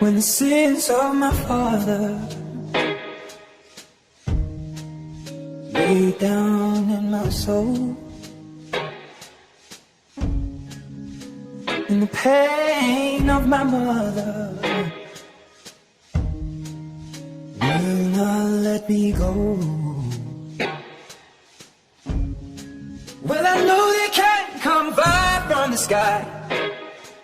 when the sins of my father lay down in my soul, and the pain of my mother will not let me go. Well, I know they can't come fire from the sky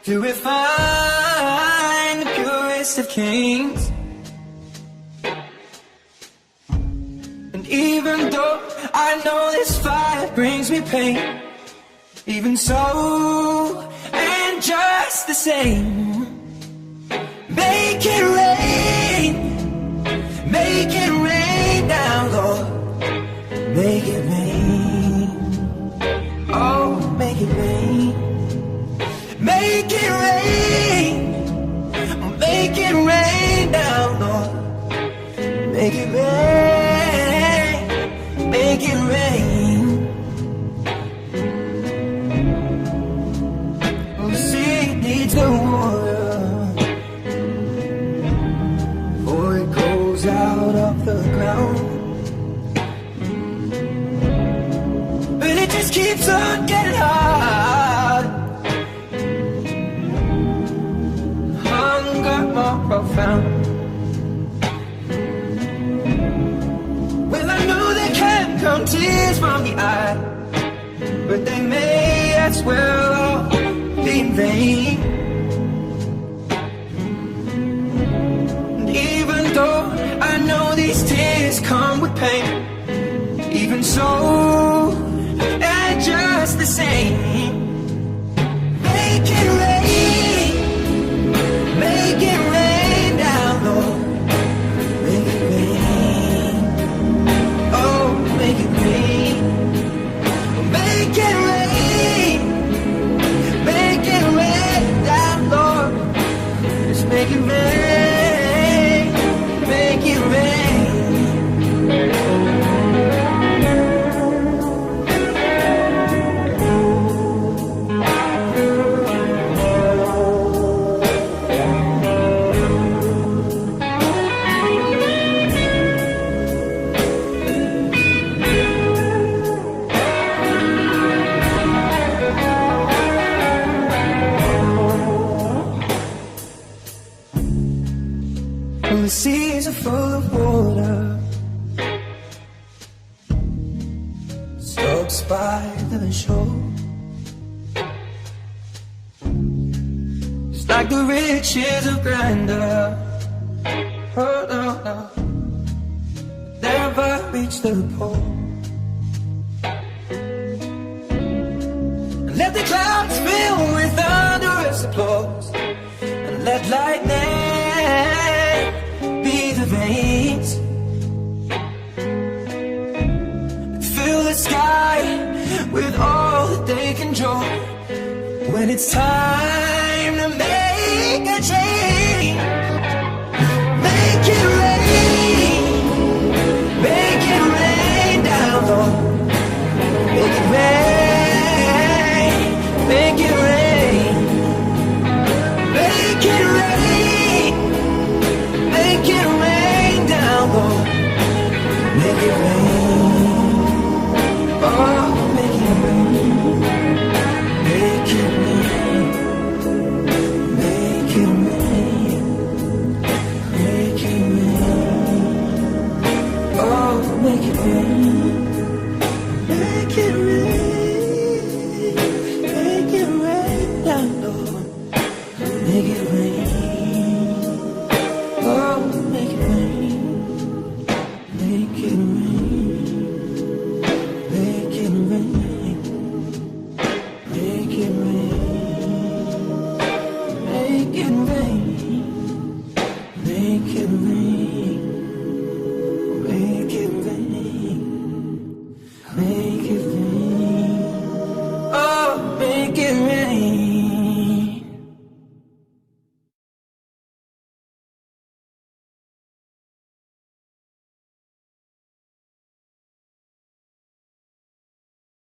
to refine the purest of kings. And even though I know this fire brings me pain, even so, and just the same, make it rain down, Lord, make it rain, oh, make it rain, make it rain, make it rain down, Lord, make it rain, make it rain. Oh, sea needs the water, for it goes out of the ground, but it just keeps on getting hard. Hunger more profound. Well, I know there can't come tears from the eye, but they may as well all be in vain. And even though I know these tears come with pain, even so, and just the same, make it rain down, Lord, make it rain, oh, make it rain, make it rain down, Lord, just make it rain, make it rain. The seas are full of water, slopes by the shore, just like the riches of grandeur. Oh no, no, never reach the pole. And let the clouds fill with thunderous applause, and let lightning be the veins, fill the sky with all that they can draw. When it's time to make a change, make it rain down, Lord, make it rain, make it rain, make it rain, make it rain down, Lord, make it rain, oh, make it rain, make it rain, make it rain, make it rain, oh, make it rain, make it rain, make it rain down, Lord, make it rain. Oh, make it rain, make it rain, make it rain.